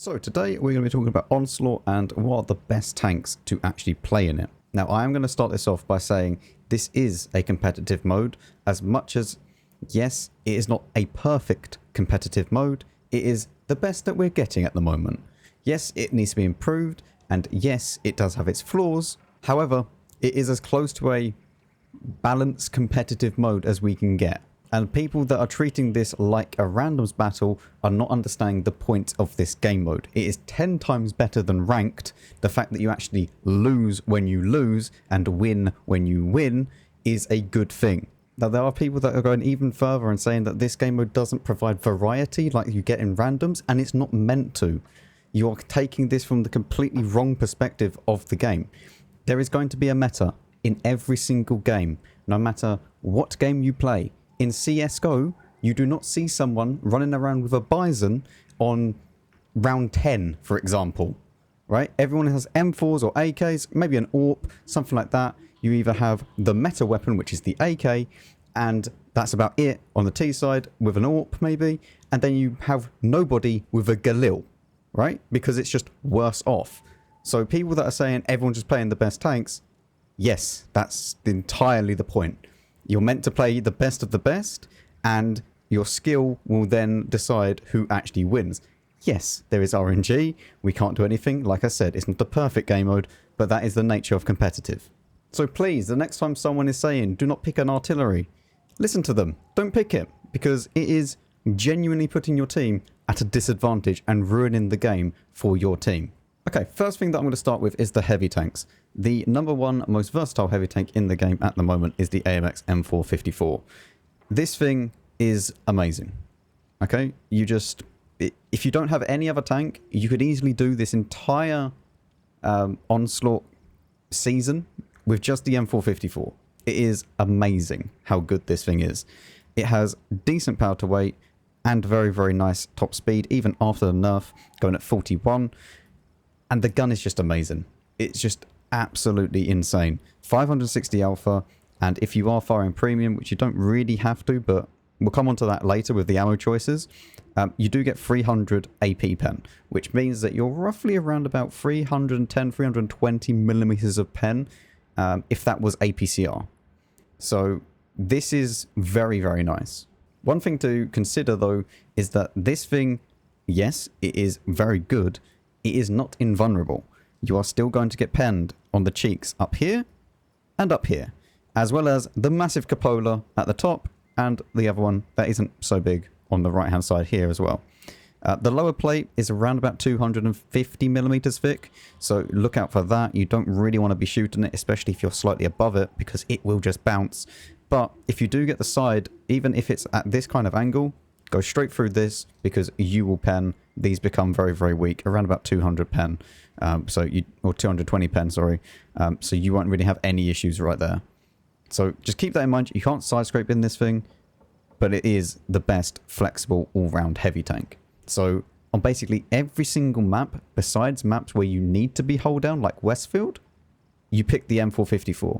So today we're going to be talking about Onslaught and what are the best tanks to actually play in it. Now I am going to start this off by saying this is a competitive mode, as much as, yes, it is not a perfect competitive mode, it is the best that we're getting at the moment. Yes, it needs to be improved, and yes, it does have its flaws. However, it is as close to a balanced competitive mode as we can get. And people that are treating this like a randoms battle are not understanding the point of this game mode. It is 10 times better than ranked. The fact that you actually lose when you lose and win when you win is a good thing. Now, there are people that are going even further and saying that this game mode doesn't provide variety like you get in randoms, and it's not meant to. You are taking this from the completely wrong perspective of the game. There is going to be a meta in every single game, no matter what game you play. In CSGO, you do not see someone running around with a Bison on round 10, for example, right? Everyone has M4s or AKs, maybe an AWP, something like that. You either have the meta weapon, which is the AK, and that's about it on the T side with an AWP maybe, and then you have nobody with a Galil, right? Because it's just worse off. So people that are saying everyone's just playing the best tanks, yes, that's entirely the point. You're meant to play the best of the best, and your skill will then decide who actually wins. Yes, there is RNG. We can't do anything. Like I said, it's not the perfect game mode, but that is the nature of competitive. So please, the next time someone is saying, do not pick an artillery, listen to them. Don't pick it, because it is genuinely putting your team at a disadvantage and ruining the game for your team. Okay, first thing that I'm going to start with is the heavy tanks. The number one most versatile heavy tank in the game at the moment is the AMX M454. This thing is amazing. Okay, if you don't have any other tank, you could easily do this entire Onslaught season with just the M454. It is amazing how good this thing is. It has decent power to weight and very, very nice top speed, even after the nerf, going at 41. And the gun is just amazing. It's just absolutely insane. 560 alpha, and if you are firing premium, which you don't really have to, but we'll come on to that later with the ammo choices, you do get 300 AP pen, which means that you're roughly around about 310, 320 millimeters of pen, if that was APCR. So this is very, very nice. One thing to consider, though, is that this thing, yes, it is very good. It is not invulnerable. You are still going to get penned on the cheeks up here and up here, as well as the massive cupola at the top and the other one that isn't so big on the right hand side here as well. The lower plate is around about 250 millimeters thick, so look out for that. You don't really want to be shooting it, especially if you're slightly above it, because it will just bounce. But if you do get the side, even if it's at this kind of angle, go straight through this, because you will pen. These become very, very weak, around about 200 pen, or 220 pen, sorry. So you won't really have any issues right there. So just keep that in mind. You can't side scrape in this thing, but it is the best flexible all-round heavy tank. So on basically every single map, besides maps where you need to be hold down, like Westfield, you pick the M454.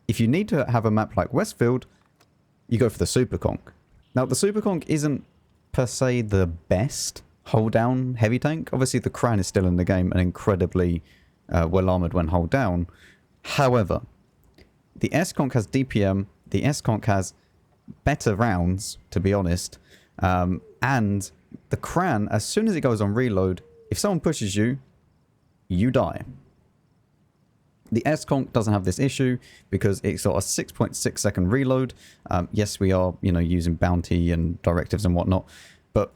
If you need to have a map like Westfield, you go for the Superconk. Now, the Superconk isn't per se the best hold down heavy tank. Obviously, the Kran is still in the game and incredibly well armored when hold down. However, the S-Conk has DPM, the S-Conk has better rounds, to be honest, and the Kran, as soon as it goes on reload, if someone pushes you, you die. The S-Conk doesn't have this issue because it's got a 6.6 second reload. Yes, we are, using bounty and directives and whatnot, but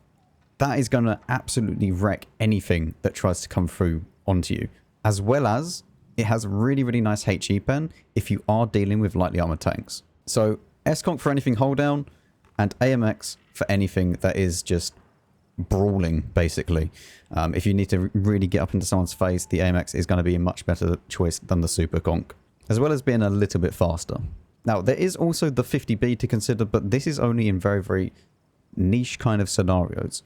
that is going to absolutely wreck anything that tries to come through onto you. As well as it has really, really nice HE pen if you are dealing with lightly armored tanks. So S-Conk for anything hold down, and AMX for anything that is just brawling, basically. If you need to really get up into someone's face, the AMX is going to be a much better choice than the Superconk, as well as being a little bit faster. Now, there is also the 50B to consider, but this is only in very, very niche kind of scenarios.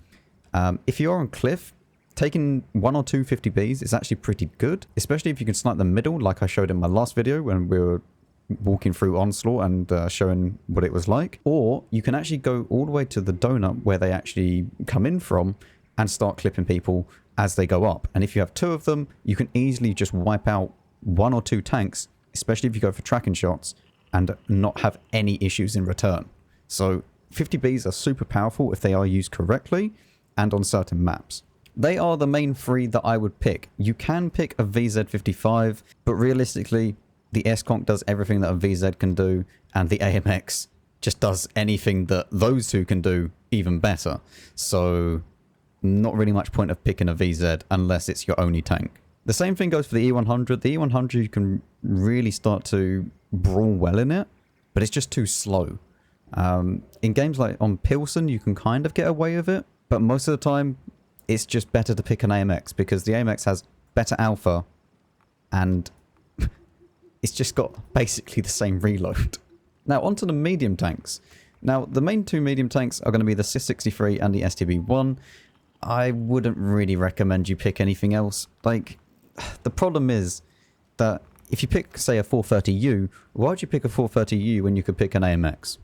If you're on cliff, taking 1 or 2 50Bs is actually pretty good, especially if you can snipe the middle, like I showed in my last video when we were walking through Onslaught and showing what it was like. Or you can actually go all the way to the donut where they actually come in from and start clipping people as they go up. And if you have 2 of them, you can easily just wipe out 1 or 2 tanks, especially if you go for tracking shots, and not have any issues in return. So 50Bs are super powerful if they are used correctly and on certain maps. They are the main 3 that I would pick. You can pick a VZ55, but realistically, the S-Conk does everything that a VZ can do, and the AMX just does anything that those 2 can do even better. So not really much point of picking a VZ unless it's your only tank. The same thing goes for the E100. The E100, you can really start to brawl well in it, but it's just too slow. In games like on Pilsen, you can kind of get away with it, but most of the time, it's just better to pick an AMX because the AMX has better alpha and it's just got basically the same reload. Now, onto the medium tanks. Now, the main 2 medium tanks are going to be the CIS-63 and the STB-1. I wouldn't really recommend you pick anything else. Like, the problem is that if you pick, say, a 430U, why would you pick a 430U when you could pick an AMX?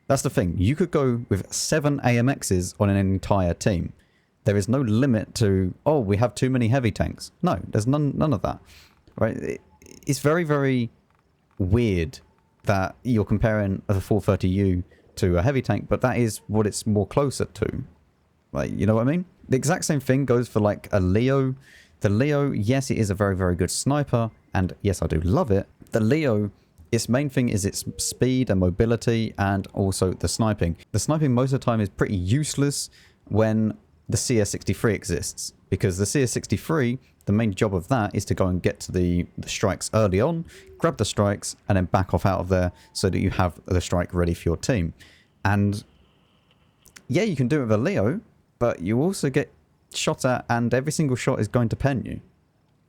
That's the thing. You could go with 7 AMXs on an entire team. There is no limit to, oh, we have too many heavy tanks. No, there's none of that. Right? It's very, very weird that you're comparing a 430U to a heavy tank, but that is what it's more closer to. Like, you know what I mean? The exact same thing goes for like a Leo. The Leo, yes, it is a very, very good sniper, and yes, I do love it. The Leo, its main thing is its speed and mobility, and also the sniping. The sniping most of the time is pretty useless when the CS-63 exists, because the CS-63, the main job of that is to go and get to the strikes early on, grab the strikes, and then back off out of there so that you have the strike ready for your team. And yeah, you can do it with a Leo, but you also get shot at, and every single shot is going to pen you.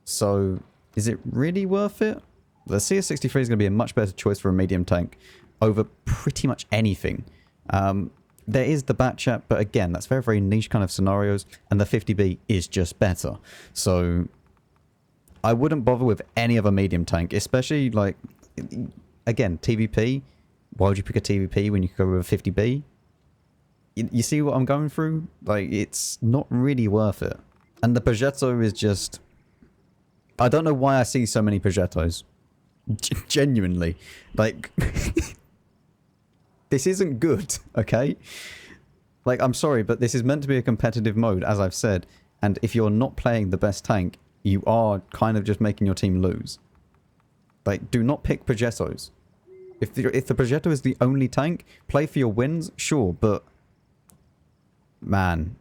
So is it really worth it? The CS-63 is going to be a much better choice for a medium tank over pretty much anything. There is the Batchat, but again, that's very, very niche kind of scenarios, and the 50B is just better. So I wouldn't bother with any other medium tank, especially like, again, TVP. Why would you pick a TVP when you could go with a 50B? You see what I'm going through? Like, it's not really worth it. And the Progetto is just... I don't know why I see so many Progettos. Genuinely. Like... This isn't good, okay? Like, I'm sorry, but this is meant to be a competitive mode, as I've said. And if you're not playing the best tank, you are kind of just making your team lose. Like, do not pick Progettos. If the Progetto is the only tank, play for your wins, sure, but... Man,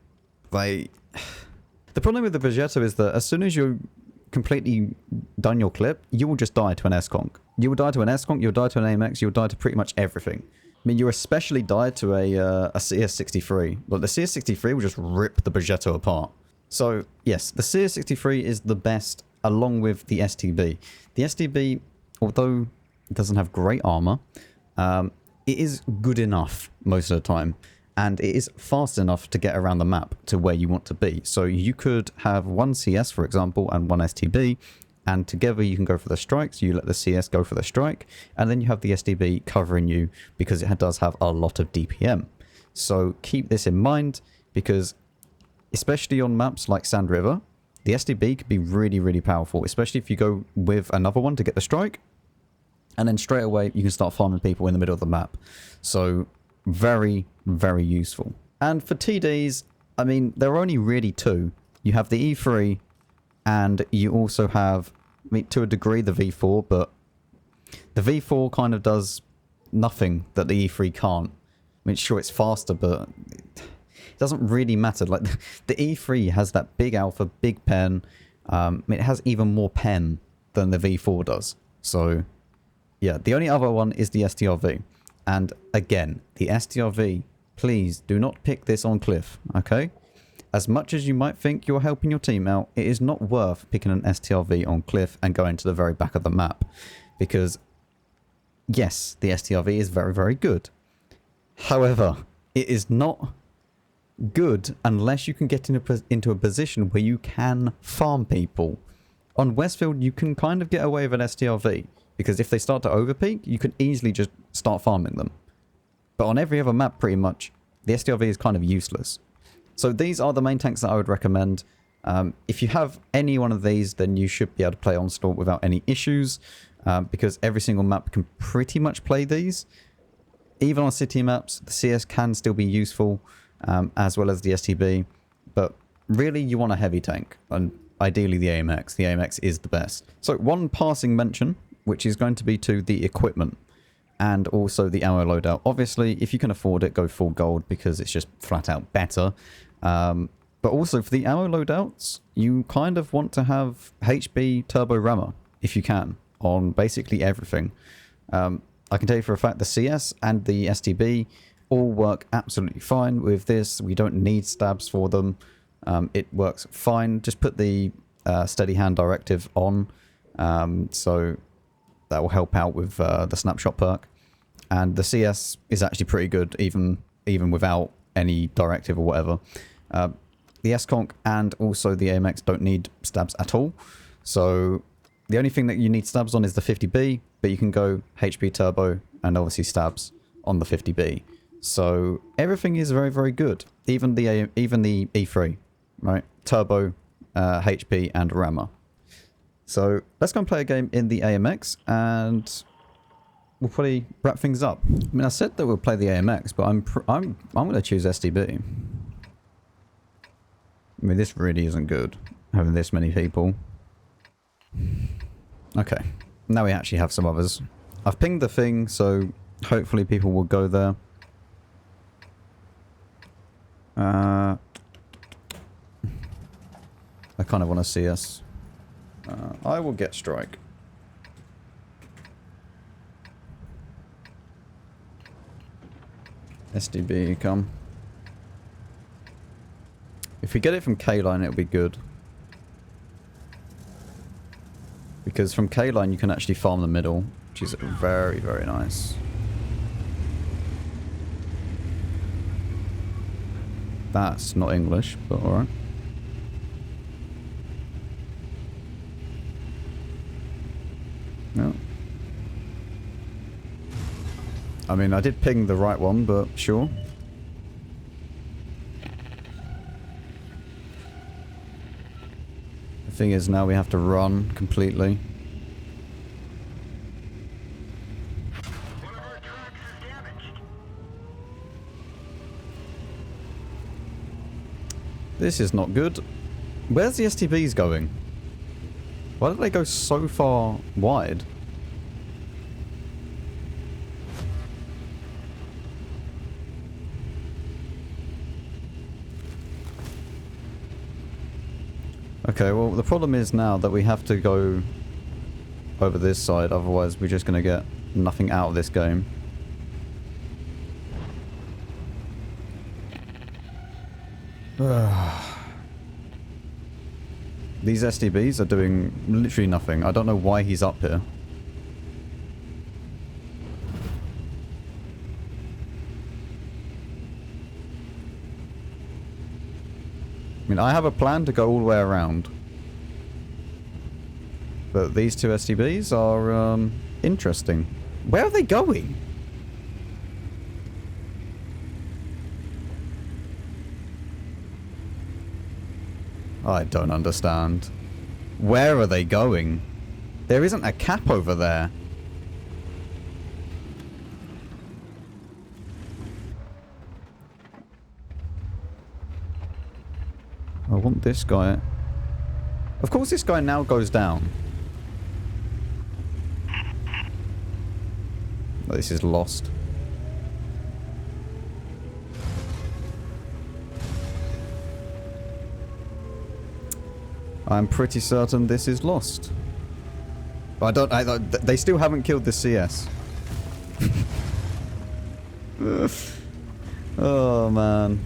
like... The problem with the Progetto is that as soon as you're completely done your clip, you will just die to an S-Conk. You will die to an S-Conk, you'll die to an AMX, you'll die to pretty much everything. I mean, you especially died to a CS-63. But the CS-63 will just rip the Progetto apart. So, yes, the CS-63 is the best along with the STB. The STB, although it doesn't have great armor, it is good enough most of the time. And it is fast enough to get around the map to where you want to be. So you could have one CS, for example, and one STB. And together you can go for the strikes, you let the CS go for the strike, and then you have the SDB covering you because it does have a lot of DPM. So keep this in mind because, especially on maps like Sand River, the SDB could be really, really powerful, especially if you go with another one to get the strike, and then straight away you can start farming people in the middle of the map. So very, very useful. And for TDs, I mean, there are only really 2. You have the E3, and you also have, I mean, to a degree, the V4, but the V4 kind of does nothing that the E3 can't. I mean, sure, it's faster, but it doesn't really matter. Like, the E3 has that big alpha, big pen. It has even more pen than the V4 does. So, yeah, the only other one is the STRV. And again, the STRV, please do not pick this on Cliff, okay? As much as you might think you're helping your team out, it is not worth picking an STRV on Cliff and going to the very back of the map. Because, yes, the STRV is very, very good. However, it is not good unless you can get into a position where you can farm people. On Westfield, you can kind of get away with an STRV. Because if they start to overpeak, you can easily just start farming them. But on every other map, pretty much, the STRV is kind of useless. So these are the main tanks that I would recommend. If you have any one of these, then you should be able to play Onslaught without any issues, because every single map can pretty much play these. Even on city maps, the CS can still be useful, as well as the STB, but really you want a heavy tank, and ideally the AMX. The AMX is the best. So one passing mention, which is going to be to the equipment and also the ammo loadout. Obviously, if you can afford it, go full gold because it's just flat out better. But also for the ammo loadouts, you kind of want to have HB turbo rammer, if you can, on basically everything. I can tell you for a fact the CS and the STB all work absolutely fine with this. We don't need stabs for them. It works fine. Just put the steady hand directive on, so that will help out with the snapshot perk. And the CS is actually pretty good, even without any directive or whatever. The S-Conk and also the AMX don't need stabs at all. So the only thing that you need stabs on is the 50B, but you can go HP turbo and obviously stabs on the 50B. So everything is very, very good. Even the E3, right? Turbo, HP and rammer. So let's go and play a game in the AMX and we'll probably wrap things up. I mean, I said that we'll play the AMX, but I'm going to choose STB. I mean, this really isn't good, having this many people. Okay, now we actually have some others. I've pinged the thing, so hopefully people will go there. I kind of want to see us. I will get strike. SDB, come. If we get it from K-line, it'll be good. Because from K-line, you can actually farm the middle, which is very, very nice. That's not English, but alright. No. I mean, I did ping the right one, but sure. The thing is, now we have to run completely. One of our tracks is damaged. This is not good. Where's the STBs going? Why did they go so far wide? Okay, well, the problem is now that we have to go over this side, otherwise we're just going to get nothing out of this game. These STBs are doing literally nothing. I don't know why he's up here. I mean, I have a plan to go all the way around. But these two STBs are, interesting. Where are they going? I don't understand. Where are they going? There isn't a cap over there. I want this guy. Of course this guy now goes down. Oh, this is lost. I'm pretty certain this is lost. They still haven't killed the CS. Oh man.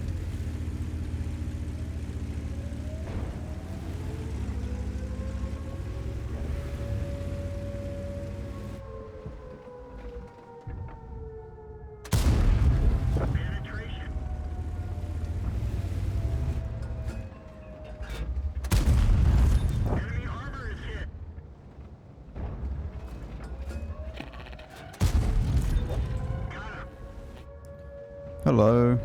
Hello.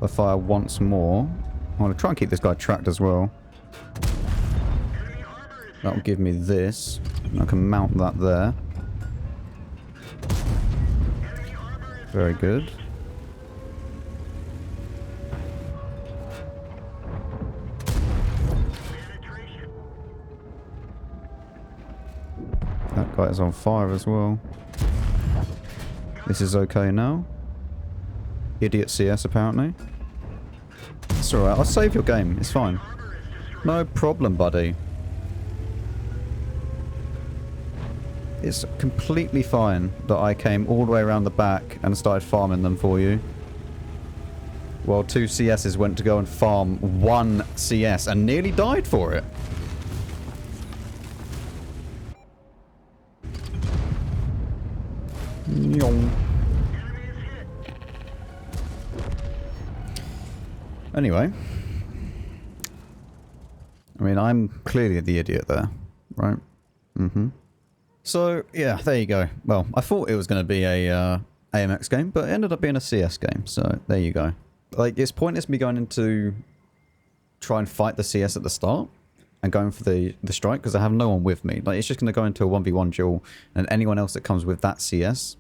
If I fire once more, I'm going to try and keep this guy tracked as well. That'll give me this. I can mount that there. Very good. That guy is on fire as well. This is okay now. Idiot CS apparently. It's alright, I'll save your game, it's fine. No problem, buddy. It's completely fine that I came all the way around the back and started farming them for you. While 2 CSs went to go and farm 1 CS and nearly died for it. Anyway. I mean, I'm clearly the idiot there, right? Mm-hmm. So, yeah, there you go. Well, I thought it was going to be a AMX game, but it ended up being a CS game, so there you go. Like, it's pointless me going into try and fight the CS at the start and going for the strike, because I have no one with me. Like, it's just going to go into a 1v1 duel, and anyone else that comes with that CS,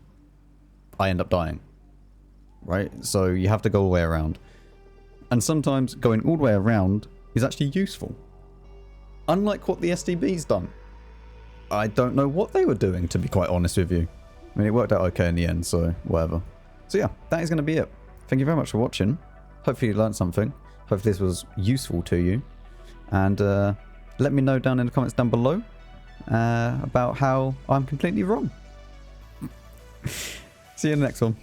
I end up dying. Right? So you have to go all the way around. And sometimes going all the way around is actually useful. Unlike what the STB's done. I don't know what they were doing, to be quite honest with you. I mean, it worked out okay in the end, so whatever. So yeah, that is going to be it. Thank you very much for watching. Hopefully you learned something. Hopefully this was useful to you. And let me know down in the comments down below about how I'm completely wrong. See you in the next one.